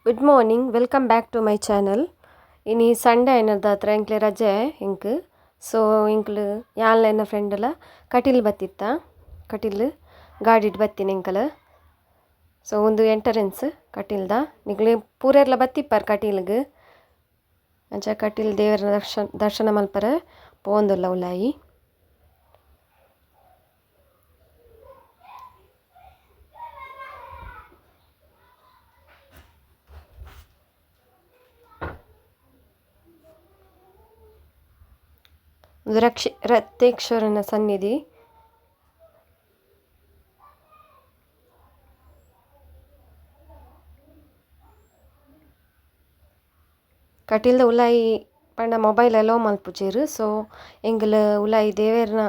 Good morning, welcome back to my channel. ಇನ್ನು Sunday ಏನದ ಹತ್ರ ಇಂಕ್ಲೆ ರಜೆ ಇಂಕ್ ಸೊ ಇಂಕ್ಲು ಯಾನ್ಲ ಫ್ರೆಂಡಲ ಕಟೀಲ್ ಬತ್ತಿತ್ತ ಕಟೀಲ್ ಗಾಡಿಡ್ ಬತ್ತಿನ ಇಂಕಲ್. ಸೊ ಒಂದು ಎಂಟರೆನ್ಸ್ ಕಟೀಲ್ದ ನಿಕ್ಲೆ ಪೂರೆರ್ಲ ಬತ್ತಿಪ್ಪಾರ ಕಟೀಲ್ಗೆ ಅಂಚ ಕಟೀಲ್ ದೇವರ ದರ್ಶನ ಮಲ್ಪರ ಪೋಂದುಲ್ಲ ಉಲಾಯಿ. ಒಂದು ರಕ್ತೇಶ್ವರನ ಸನ್ನಿಧಿ. ಕಟೀಲ್ದ ಉಲಾಯಿ ಪಂಡ ಮೊಬೈಲ್ ಅಲೋ ಮಲ್ಪುಜೇರು. ಸೊ ಎಂಗ್ಲ ಉಲಾಯಿ ದೇವೇರ್ನ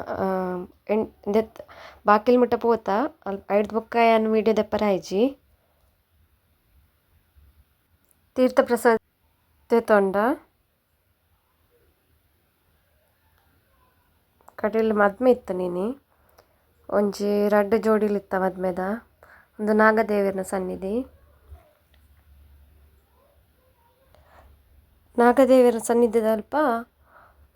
ದೆತ್ ಬಾಕಿಲ್ ಮುಟ್ಟ ಪೋತ ಐಡ್ದು ಬೊಕ್ಕಾಯನ್ ವೀಡಿಯೋ ದೆಪ್ಪರ ಆಯ್ಜಿ ತೀರ್ಥ ಪ್ರಸಾದ್ ತೆತ್ತೊಂಡ ಕಟೀಲ್ ಮದ್ಮೆ ಇತ್ತು ನೀನು ಒಂಜಿ ರಡ್ಡ್ ಜೋಡಿಲಿತ್ತ ಮದ್ಮೆದ ಒಂದು ನಾಗದೇವರನ ಸನ್ನಿಧಿ. ನಾಗದೇವರ ಸನ್ನಿಧಿದ ಅಲ್ಪ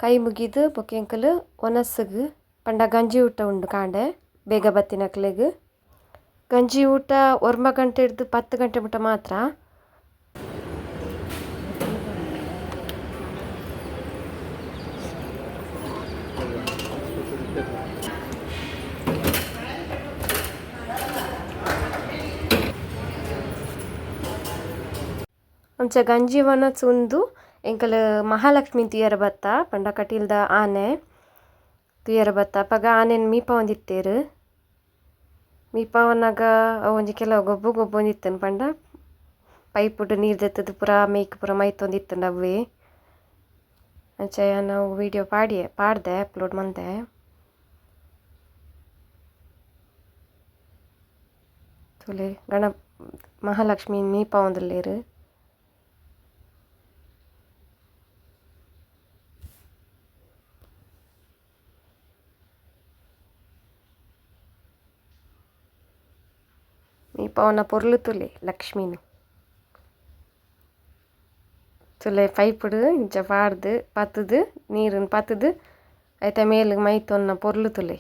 ಕೈ ಮುಗಿದು ಬೊಕೆಂಕಲ್ ಒನಸ್ಸಿಗೆ ಪಂಡ ಗಂಜಿ ಊಟ ಉಂಡು ಕಾಂಡೆ ಬೇಗ ಬತ್ತಿನಕ್ಲೆಗ್. ಗಂಜಿ ಊಟ 1 ಗಂಟೆ ಹಿಡ್ದು 10 ಗಂಟೆ ಮುಟ್ಟ ಮಾತ್ರ. ಅಂಚ ಗಂಜಿ ಒನಸ್ ಉಂದು ಎಂಕಲ್ ಮಹಾಲಕ್ಷ್ಮಿ ತುಯ್ಯರ ಬತ್ತ ಪಂಡ ಕಟೀಲ್ದ ಆನೆ ತುಯ್ಯರ ಬತ್ತ ಅಪಗ ಆನೆನ್ ಮೀಪ ಒಂದಿತ್ತೇರು. ಮೀಪ ಒನ್ನಾಗ ಒಂಜಿ ಕೆಲವು ಗೊಬ್ಬು ಗೊಬ್ಬು ಒಂದಿತ್ತನು ಪಂಡ ಪೈಪುಡು ನೀರು ದೆತ್ತದು ಪೂರ ಮೇಯ್ಕ್ ಪೂರ ಮೈತೊಂದಿತ್ತಂಡು ಅವೇ. ಅಂಚ ನಾವು ವಿಡಿಯೋ ಪಾಡ್ದೆ ಅಪ್ಲೋಡ್ ಮಂದೆ. ತುಲೆ ಮಹಾಲಕ್ಷ್ಮಿ ಮೀಪ ಒಂದುಲ್ಲೇರು. ಮೀಪ ಅವನ ಪೊರ್ಲು ತುಲೆ ಲಕ್ಷ್ಮೀನು ತುಲೆ ಪೈಪುಡು ಇಂಚ ಪಾಡ್ದು ಪತ್ತದು ನೀರನ್ನು ಪತ್ತದು ಐತ ಮೇಲಿಗೆ ಮೈತೊನ್ನ ಪೊರ್ಲು ತುಲೆ.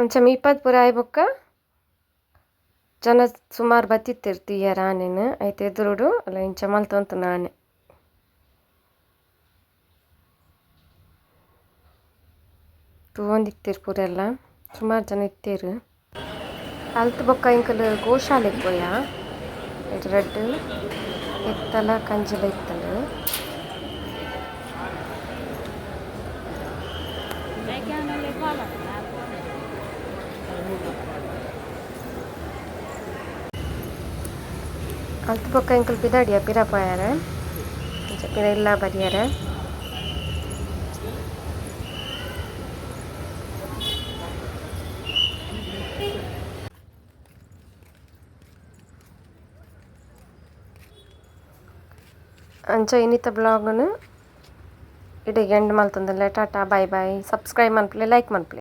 ಅಂಚ ಮೀಪದ್ ಪೂರ ಆಯ್ಬೊಕ್ಕ ಜನ ಸುಮಾರು ಬತ್ತಿತ್ತಿರ್ತೀಯರ ಆನೆನು ಐತೆ ಎದುರುಡು ಅಲ್ಲ ಇಂಚ ಮಲ್ತೊಂತು ಆನೆ ತೂವೊಂದಿತ್ತೀರು ಪೂರೆಲ್ಲ ಸುಮಾರು ಜನ ಇತ್ತೇರು. ಅಲ್ತು ಬೊಕ್ಕ ಇಂಕಲ್ ಗೋಶಾಲೆಗೆ ಪೋಯ ರೆಡ್ ಎತ್ತಲ ಕಂಜಲ ಇತ್ತಲು. ಅಲ್ತು ಬೊಕ್ಕ ಇಂಕಲ್ ಪಿದಾಡಿಯ ಪಿರ ಪೋಯಾರ ಪಿರ ಇಲ್ಲ ಬರಿಯಾರ. ಅಂಚ ಇನ್ನಿತ ಬ್ಲಾಗ್ನು ಇಡೆಗೆ ಎಂಡ್ ಮಲ್ತೊಂದುಲ್ಲೆ. Tata, bye bye. ಸಬ್ಸ್ಕ್ರೈಬ್ ಮನ್ಪುಲೆ, ಲೈಕ್ ಮನ್ಪುಲೆ.